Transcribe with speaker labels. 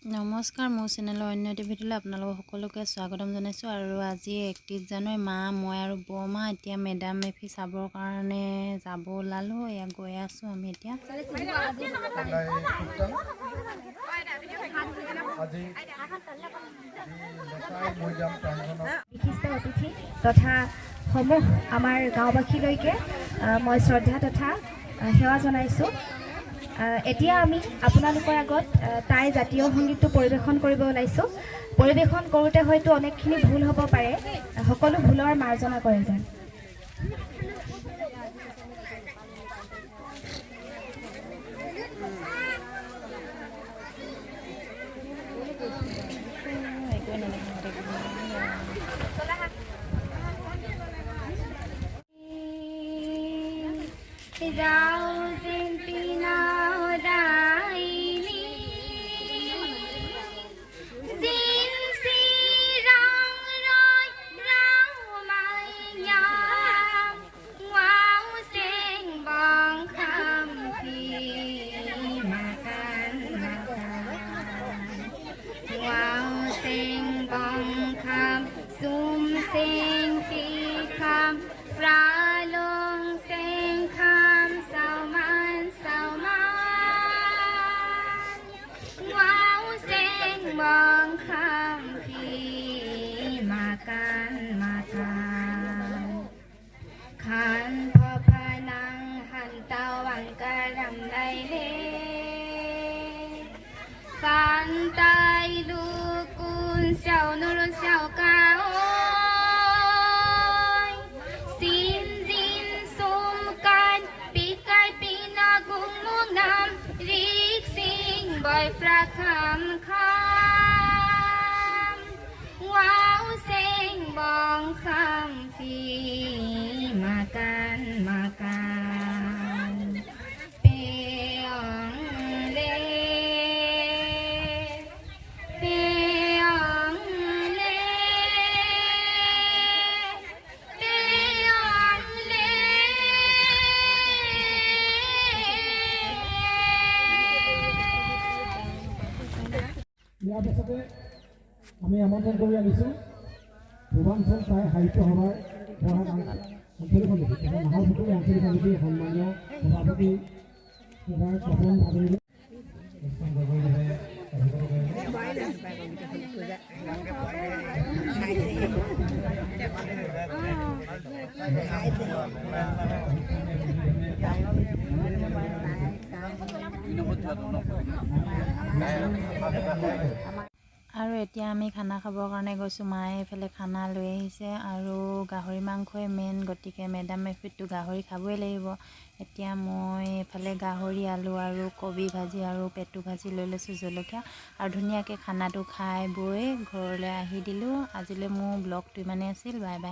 Speaker 1: নমস্কাৰ, মোৰ চেনেলৰ অন্য এটি ভিডিঅ'লৈ আপোনালোকক সকলোকে স্বাগতম জনাইছোঁ। আৰু আজি 31 জানুৱাৰী মা মই আৰু বৰমা এতিয়া মেডাম মেফি চাবৰ কাৰণে যাব ওলালোঁ। এয়া গৈ আছোঁ আমি এতিয়া।
Speaker 2: বিশিষ্ট অতিথি তথা সমূহ আমাৰ গাঁওবাসীলৈকে মই শ্ৰদ্ধা তথা সেৱা জনাইছোঁ। এতিয়া আমি আপোনালোকৰ আগত তাই জাতীয় সংগীতটো পৰিৱেশন কৰিব ওলাইছোঁ। পৰিৱেশন কৰোঁতে হয়তো অনেকখিনি ভুল হ'ব পাৰে, সকলো ভুলৰ মাৰ্জনা কৰে যেন। Pantai dukun xiao nurun xiao kaoy Sin zin sum kan pikai pinagung munam Rik sing boy prakam kham Wow sing bong kham pi makan
Speaker 3: ইয়াৰ পাছতে আমি আমন্ত্ৰণ কৰি আনিছোঁ পূৰ্বাঞ্চল চাই সাহিত্য সভাৰ আঞ্চলিক সমিতি তথা নাহৰপুখুৰী আঞ্চলিক সমিতিৰ সন্মানীয় সভাপতি তপন ভাদুৰীলৈ
Speaker 1: আৰু এতিয়া আমি খানা খাবৰ কাৰণে গৈছোঁ। মায়ে এইফালে খানা লৈ আহিছে আৰু গাহৰি মাংসই মেইন, গতিকে মেডাম মেফিতটো গাহৰি খাবই লাগিব। এতিয়া মই এইফালে গাহৰি, আলু আৰু কবি ভাজি আৰু পেটু ভাজি লৈ লৈছোঁ, জলকীয়া, আৰু ধুনীয়াকৈ খানাটো খাই বৈ ঘৰলৈ আহি দিলোঁ। আজিলৈ মোৰ ব্লগটো ইমানেই আছিল। Bye bye.